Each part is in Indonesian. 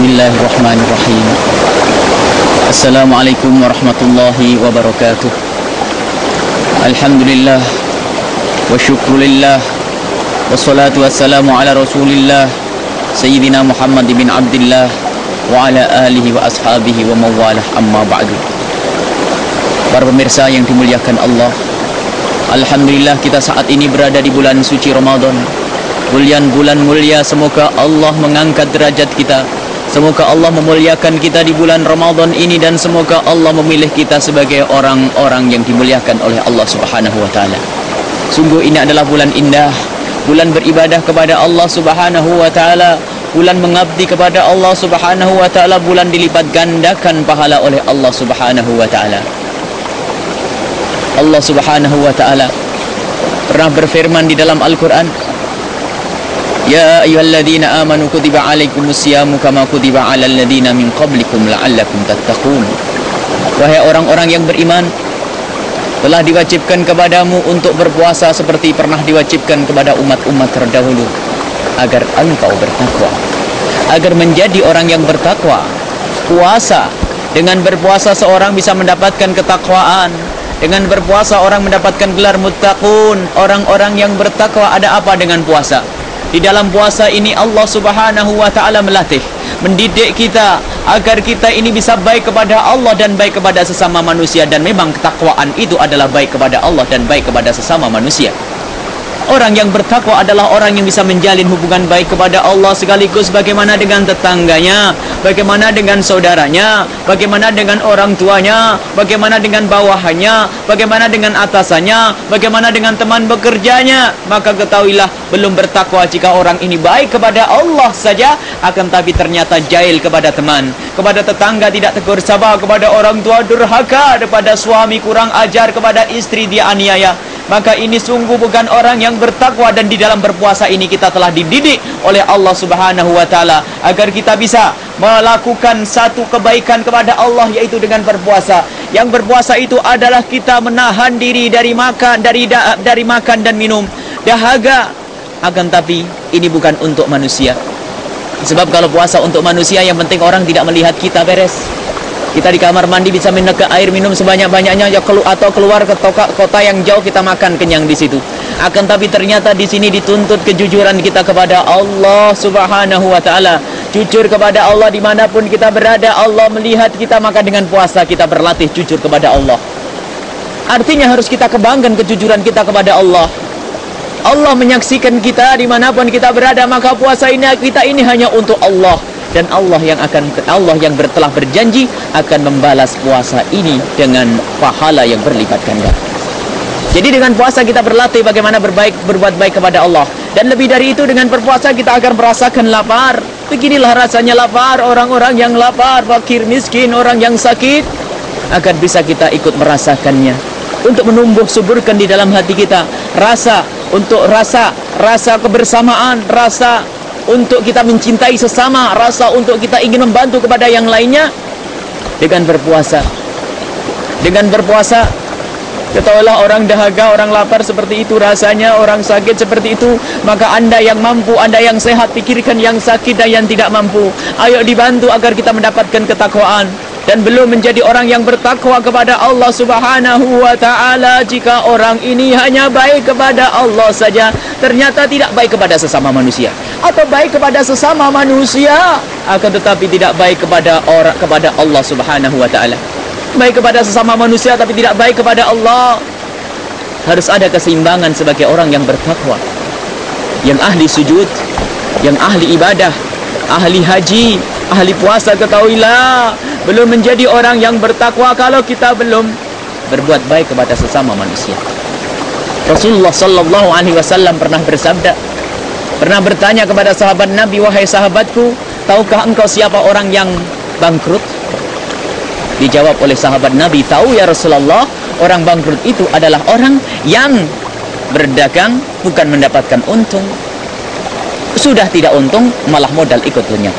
Bismillahirrahmanirrahim. Assalamualaikum warahmatullahi wabarakatuh. Alhamdulillah wa syukrulillah wassalatu wassalamu ala rasulillah Sayyidina Muhammad bin Abdillah wa ala alihi wa ashabihi wa mawalah, amma ba'du. Para pemirsa yang dimuliakan Allah, alhamdulillah kita saat ini berada di bulan suci Ramadan, bulan mulia. Semoga Allah mengangkat derajat kita, semoga Allah memuliakan kita di bulan Ramadan ini, dan semoga Allah memilih kita sebagai orang-orang yang dimuliakan oleh Allah Subhanahu wa taala. Sungguh ini adalah bulan indah, bulan beribadah kepada Allah Subhanahu wa taala, bulan mengabdi kepada Allah Subhanahu wa taala, bulan dilipat gandakan pahala oleh Allah Subhanahu wa taala. Allah Subhanahu wa taala pernah berfirman di dalam Al-Qur'an, Ya ayyuhalladzina amanu kutiba alaikumusyamu kama kutiba alal ladzina min qablikum la'allakum tattaqun. Wahai orang-orang yang beriman, telah diwajibkan kepadamu untuk berpuasa seperti pernah diwajibkan kepada umat-umat terdahulu, agar engkau bertakwa, agar menjadi orang yang bertakwa. Puasa, dengan berpuasa seorang bisa mendapatkan ketakwaan. Dengan berpuasa orang mendapatkan gelar muttaqun, orang-orang yang bertakwa. Ada apa dengan puasa? Di dalam puasa ini Allah Subhanahu wa taala melatih, mendidik kita agar kita ini bisa baik kepada Allah dan baik kepada sesama manusia. Dan memang ketakwaan itu adalah baik kepada Allah dan baik kepada sesama manusia. Orang yang bertakwa adalah orang yang bisa menjalin hubungan baik kepada Allah, sekaligus bagaimana dengan tetangganya, bagaimana dengan saudaranya, bagaimana dengan orang tuanya, bagaimana dengan bawahannya, bagaimana dengan atasannya, bagaimana dengan teman bekerjanya. Maka ketahuilah, belum bertakwa jika orang ini baik kepada Allah saja, akan tapi ternyata jahil kepada teman, kepada tetangga tidak tegur sapa, kepada orang tua durhaka, kepada suami kurang ajar, kepada istri dia aniaya. Maka ini sungguh bukan orang yang bertakwa. Dan di dalam berpuasa ini kita telah dididik oleh Allah Subhanahu wa taala agar kita bisa melakukan satu kebaikan kepada Allah, yaitu dengan berpuasa. Yang berpuasa itu adalah kita menahan diri dari makan, dari makan dan minum, dahaga. Akan tapi ini bukan untuk manusia. Sebab kalau puasa untuk manusia, yang penting orang tidak melihat kita, beres. Kita di kamar mandi bisa menegak air minum sebanyak-banyaknya, atau keluar ke kota yang jauh kita makan kenyang di situ. Akan tapi ternyata di sini dituntut kejujuran kita kepada Allah Subhanahu wa taala. Jujur kepada Allah dimanapun kita berada. Allah melihat kita, maka dengan puasa kita berlatih jujur kepada Allah. Artinya harus kita kembangkan kejujuran kita kepada Allah. Allah menyaksikan kita dimanapun kita berada, maka puasa ini kita ini hanya untuk Allah. Dan Allah yang telah berjanji akan membalas puasa ini dengan pahala yang berlipat ganda. Jadi dengan puasa kita berlatih bagaimana berbuat baik kepada Allah. Dan lebih dari itu, dengan berpuasa kita akan merasakan lapar. Beginilah rasanya lapar, orang-orang yang lapar, fakir, miskin, orang yang sakit, agar bisa kita ikut merasakannya. Untuk menumbuh suburkan di dalam hati kita rasa kebersamaan, rasa untuk kita mencintai sesama, rasa untuk kita ingin membantu kepada yang lainnya. Dengan berpuasa, ketahuilah orang dahaga, orang lapar seperti itu rasanya, orang sakit seperti itu. Maka Anda yang mampu, Anda yang sehat, pikirkan yang sakit dan yang tidak mampu. Ayo dibantu agar kita mendapatkan ketakwaan. Dan belum menjadi orang yang bertakwa kepada Allah Subhanahu wa ta'ala jika orang ini hanya baik kepada Allah saja, ternyata tidak baik kepada sesama manusia. Atau baik kepada sesama manusia, akan tetapi tidak baik kepada Allah Subhanahu wa ta'ala. Baik kepada sesama manusia tapi tidak baik kepada Allah. Harus ada keseimbangan sebagai orang yang bertakwa, yang ahli sujud, yang ahli ibadah, ahli haji, ahli puasa. Ketahuilah, belum menjadi orang yang bertakwa kalau kita belum berbuat baik kepada sesama manusia. Rasulullah sallallahu alaihi wasallam pernah bersabda, pernah bertanya kepada sahabat Nabi, wahai sahabatku, tahukah engkau siapa orang yang bangkrut? Dijawab oleh sahabat Nabi, tahu ya Rasulullah, orang bangkrut itu adalah orang yang berdagang bukan mendapatkan untung, sudah tidak untung malah modal ikut lenyap.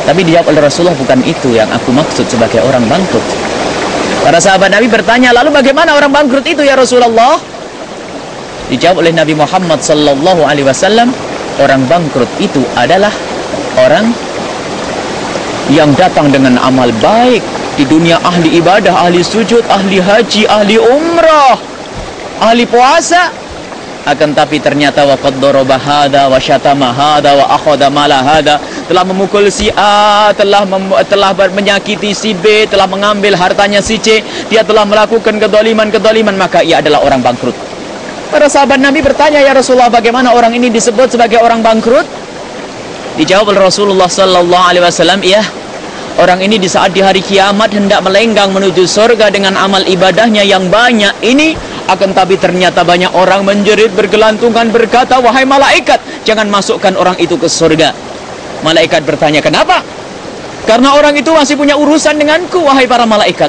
Tapi dijawab oleh Rasulullah, bukan itu yang aku maksud sebagai orang bangkrut. Para sahabat Nabi bertanya, lalu bagaimana orang bangkrut itu ya Rasulullah? Dijawab oleh Nabi Muhammad sallallahu alaihi wasallam, orang bangkrut itu adalah orang yang datang dengan amal baik di dunia, ahli ibadah, ahli sujud, ahli haji, ahli umrah, ahli puasa, akan tapi ternyata waqad daraba hada wa syatama hada wa akhadha mala hada, telah memukul si A, telah menyakiti si B, telah mengambil hartanya si C, dia telah melakukan kedoliman, maka ia adalah orang bangkrut. Para sahabat Nabi bertanya, ya Rasulullah, bagaimana orang ini disebut sebagai orang bangkrut? Dijawab oleh Rasulullah sallallahu alaihi wasallam, iya, orang ini di saat di hari kiamat hendak melenggang menuju surga dengan amal ibadahnya yang banyak ini, akan tapi ternyata banyak orang menjerit bergelantungan berkata, wahai malaikat, jangan masukkan orang itu ke surga. Malaikat bertanya, kenapa? Karena orang itu masih punya urusan denganku, wahai para malaikat.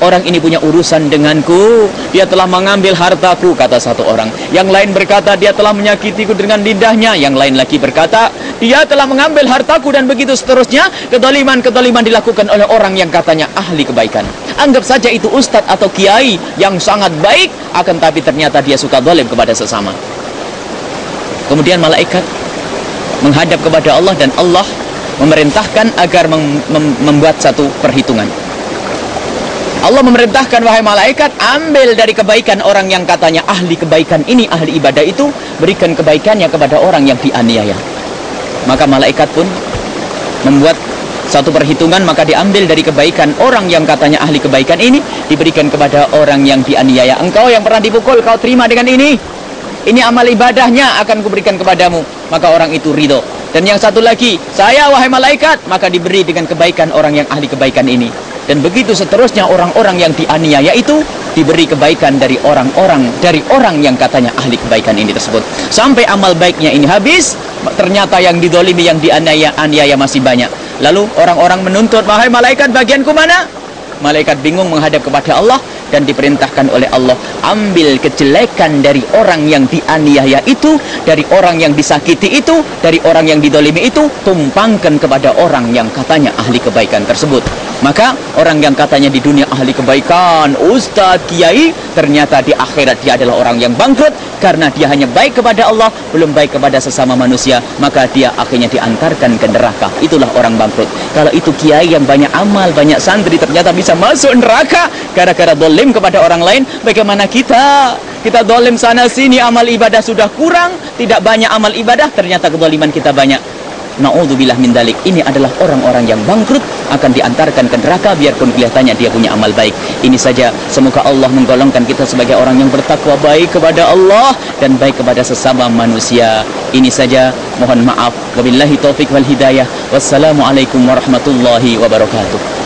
Orang ini punya urusan denganku, dia telah mengambil hartaku, kata satu orang. Yang lain berkata, dia telah menyakitiku dengan lidahnya. Yang lain lagi berkata, dia telah mengambil hartaku, dan begitu seterusnya. Kedoliman dilakukan oleh orang yang katanya ahli kebaikan. Anggap saja itu ustadz atau kiai yang sangat baik, akan tapi ternyata dia suka dolim kepada sesama. Kemudian malaikat menghadap kepada Allah, dan Allah memerintahkan agar membuat satu perhitungan. Allah memerintahkan, wahai malaikat, ambil dari kebaikan orang yang katanya ahli kebaikan ini, ahli ibadah itu, berikan kebaikannya kepada orang yang dianiaya. Maka malaikat pun membuat satu perhitungan, maka diambil dari kebaikan orang yang katanya ahli kebaikan ini, diberikan kepada orang yang dianiaya. Engkau yang pernah dipukul, kau terima dengan ini. Ini amal ibadahnya akan kuberikan kepadamu. Maka orang itu ridho. Dan yang satu lagi, saya wahai malaikat, maka diberi dengan kebaikan orang yang ahli kebaikan ini. Dan begitu seterusnya, orang-orang yang dianiaya itu diberi kebaikan dari orang yang katanya ahli kebaikan ini tersebut. Sampai amal baiknya ini habis, ternyata yang didolimi, yang dianiaya masih banyak. Lalu orang-orang menuntut, wahai malaikat, bagianku mana? Malaikat bingung menghadap kepada Allah, dan diperintahkan oleh Allah, ambil kejelekan dari orang yang dianiaya itu, dari orang yang disakiti itu, dari orang yang didolimi itu, tumpangkan kepada orang yang katanya ahli kebaikan tersebut. Maka orang yang katanya di dunia ahli kebaikan, ustadz, kiai, ternyata di akhirat dia adalah orang yang bangkrut, karena dia hanya baik kepada Allah, belum baik kepada sesama manusia, maka dia akhirnya diantarkan ke neraka. Itulah orang bangkrut. Kalau itu kiai yang banyak amal, banyak santri, ternyata bisa masuk neraka gara-gara dolim kepada orang lain. Bagaimana kita dolim sana sini, amal ibadah sudah kurang, tidak banyak amal ibadah, ternyata kedoliman kita banyak. Na'udzubillah min dalik. Ini adalah orang-orang yang bangkrut, akan diantarkan ke neraka biarpun kelihatannya dia punya amal baik. Ini saja, semoga Allah menggolongkan kita sebagai orang yang bertakwa, baik kepada Allah dan baik kepada sesama manusia. Ini saja, mohon maaf. Wabillahi taufik wal hidayah. Wassalamualaikum warahmatullahi wabarakatuh.